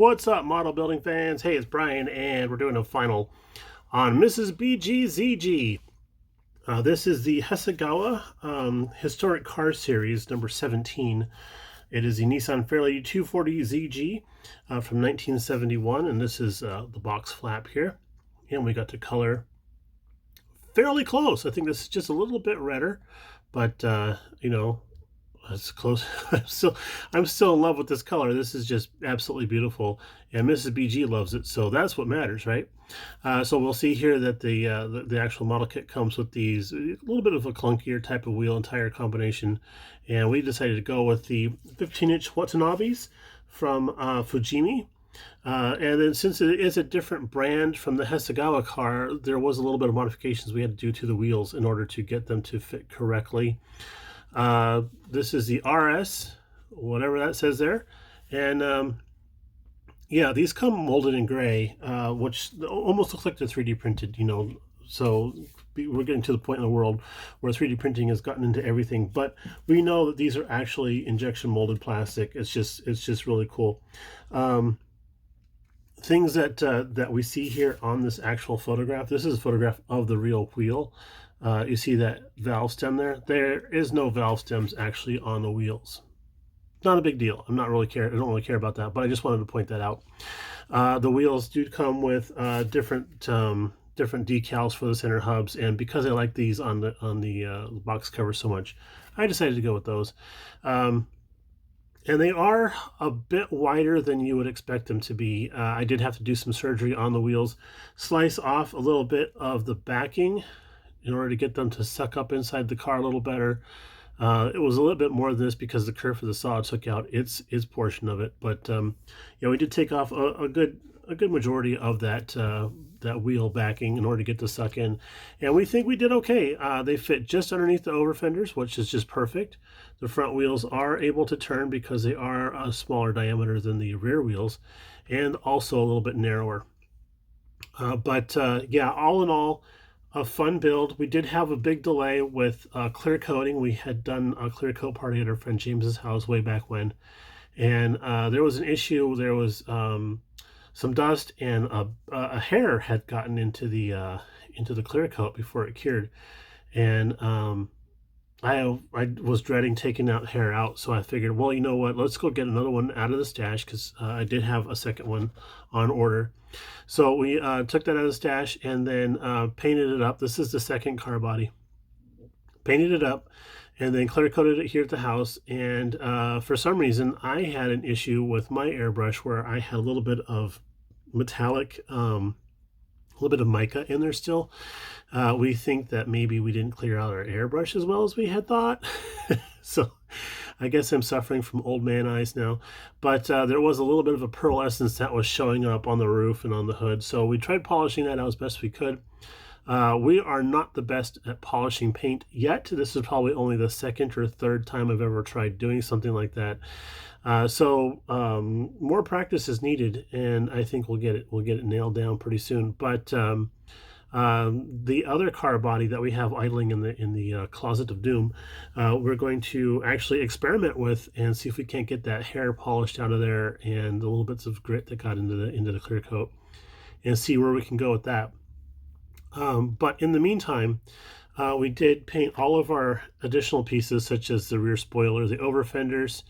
What's up, model building fans? Hey, it's Brian, and we're doing a final on Mrs. BGZG. This is the Hasegawa Historic Car Series number 17. It is the Nissan Fairlady 240ZG from 1971, and this is the box flap here. And we got the color fairly close. I think this is just a little bit redder, but it's close. I'm still in love with this color. This is just absolutely beautiful, and Mrs. BG loves it, so that's what matters, right? So we'll see here that the actual model kit comes with these a little bit of a clunkier type of wheel and tire combination, and we decided to go with the 15-inch Watanabes from Fujimi. And then since it is a different brand from the Hasegawa car, there was a little bit of modifications we had to do to the wheels in order to get them to fit correctly. This is the RS, whatever that says there. And yeah, these come molded in gray, which almost looks like they're 3D printed, so we're getting to the point in the world where 3D printing has gotten into everything, but we know that these are actually injection molded plastic. It's just really cool. Things that we see here on this actual photograph, this is a photograph of the real wheel. You see that valve stem there? There is no valve stems actually on the wheels. Not a big deal. I don't really care about that, but I just wanted to point that out. The wheels do come with different decals for the center hubs, and because I like these on the box cover so much, I decided to go with those. And they are a bit wider than you would expect them to be. I did have to do some surgery on the wheels, slice off a little bit of the backing in order to get them to suck up inside the car a little better. It was a little bit more than this because the kerf of the saw took out its portion of it. But yeah, we did take off a good majority of that wheel backing in order to get the suck in, and we think we did okay. They fit just underneath the over fenders, which is just perfect. The front wheels are able to turn because they are a smaller diameter than the rear wheels, and also a little bit narrower. But yeah, all in all, a fun build. We did have a big delay with clear coating. We had done a clear coat party at our friend James's house way back when, and there was an issue. There was some dust, and a hair had gotten into the clear coat before it cured, and I was dreading taking that hair out, so I figured, well, you know what, let's go get another one out of the stash, because I did have a second one on order. So we took that out of the stash and then painted it up. This is the second car body. Painted it up and then clear coated it here at the house. And for some reason, I had an issue with my airbrush where I had a little bit of metallic, a little bit of mica in there still. We think that maybe we didn't clear out our airbrush as well as we had thought. So I guess I'm suffering from old man eyes now. But there was a little bit of a pearlescence that was showing up on the roof and on the hood. So we tried polishing that out as best we could. We are not the best at polishing paint yet. This is probably only the second or third time I've ever tried doing something like that. So more practice is needed, and I think we'll get it nailed down pretty soon. But the other car body that we have idling in the closet of doom, we're going to actually experiment with and see if we can't get that hair polished out of there and the little bits of grit that got into the clear coat, and see where we can go with that. But in the meantime, we did paint all of our additional pieces, such as the rear spoiler, the over fenders,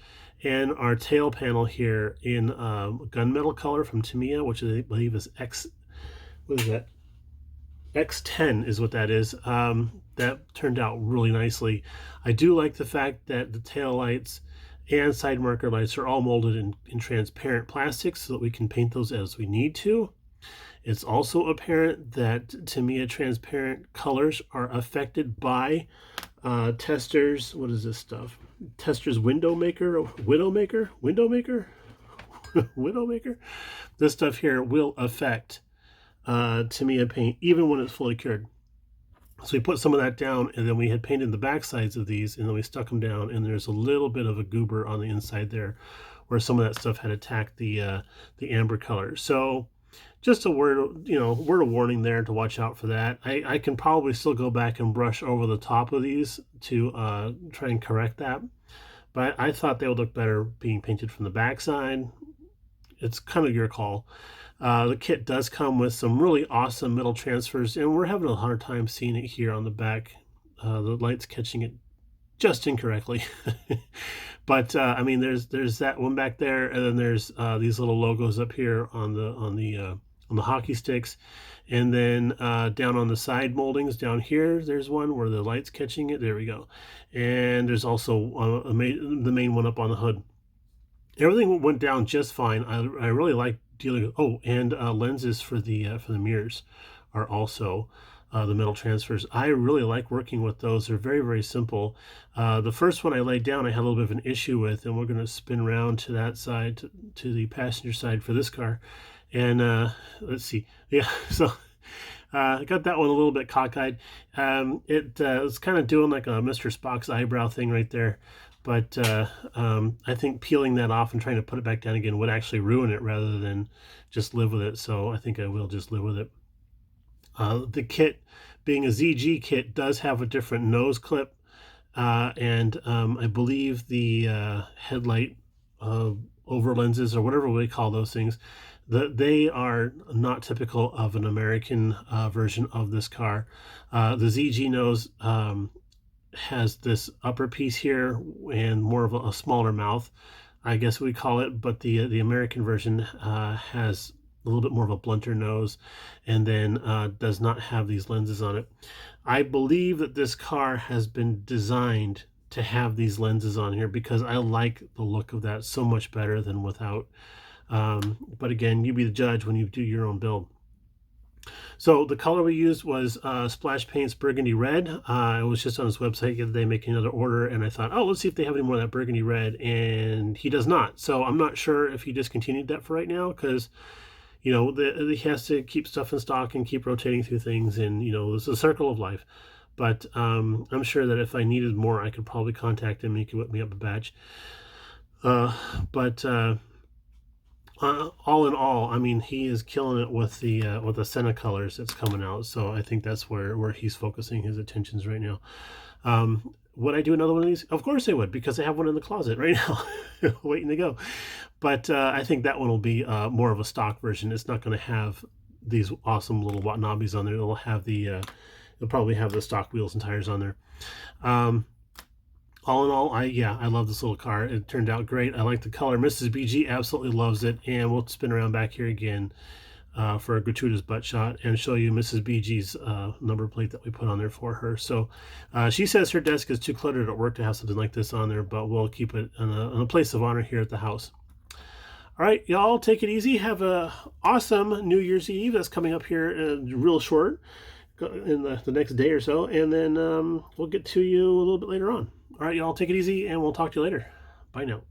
and our tail panel here in gunmetal color from Tamiya, which I believe is what is that? X10 is what that is. That turned out really nicely. I do like the fact that the tail lights and side marker lights are all molded in transparent plastic so that we can paint those as we need to. It's also apparent that Tamiya transparent colors are affected by Testors, what is this stuff? Testors Widowmaker? This stuff here will affect Tamiya paint even when it's fully cured. So we put some of that down, and then we had painted the back sides of these, and then we stuck them down, and there's a little bit of a goober on the inside there where some of that stuff had attacked the amber color. So just a word of warning there to watch out for that. I can probably still go back and brush over the top of these to try and correct that, but I thought they would look better being painted from the back side. it's kind of your call. The kit does come with some really awesome metal transfers, and we're having a hard time seeing it here on the back. The light's catching it just incorrectly. But I mean, there's that one back there, and then there's these little logos up here on the hockey sticks, and then down on the side moldings down here, there's one where the light's catching it. There we go. And there's also the main one up on the hood. Everything went down just fine. I really like dealing with. Oh, and lenses for the mirrors are also the metal transfers. I really like working with those. They're very, very simple. The first one I laid down, I had a little bit of an issue with, and we're going to spin around to that side, to the passenger side for this car. And let's see. Yeah, so I got that one a little bit cockeyed. It was kind of doing like a Mr. Spock's eyebrow thing right there. But I think peeling that off and trying to put it back down again would actually ruin it rather than just live with it. So I think I will just live with it. The kit, being a ZG kit, does have a different nose clip. And I believe the headlight over lenses, or whatever we call those things, they are not typical of an American version of this car. The ZG nose has this upper piece here and more of a smaller mouth, I guess we call it, but the American version has a little bit more of a blunter nose, and then does not have these lenses on it. I believe that this car has been designed to have these lenses on here because I like the look of that so much better than without. But again, you be the judge when you do your own build. So the color we used was Splash Paint's Burgundy Red. I was just on his website the other day making another order, and I thought, oh, let's see if they have any more of that Burgundy Red, and he does not. So I'm not sure if he discontinued that for right now, because you know he has to keep stuff in stock and keep rotating through things, and you know it's a circle of life. But I'm sure that if I needed more, I could probably contact him and he could whip me up a batch. But all in all, I mean, he is killing it with the Senna colors that's coming out. So I think that's where he's focusing his attentions right now. Would I do another one of these? Of course I would, because I have one in the closet right now, waiting to go. But I think that one will be more of a stock version. It's not going to have these awesome little Watanabes on there. It'll have it'll probably have the stock wheels and tires on there. All in all, I love this little car. It turned out great. I like the color. Mrs. BG absolutely loves it. And we'll spin around back here again for a gratuitous butt shot and show you Mrs. BG's number plate that we put on there for her. So she says her desk is too cluttered at work to have something like this on there, but we'll keep it in a place of honor here at the house. All right, y'all, take it easy. Have a awesome New Year's Eve. That's coming up here real short in the next day or so. And then we'll get to you a little bit later on. All right, y'all, take it easy, and we'll talk to you later. Bye now.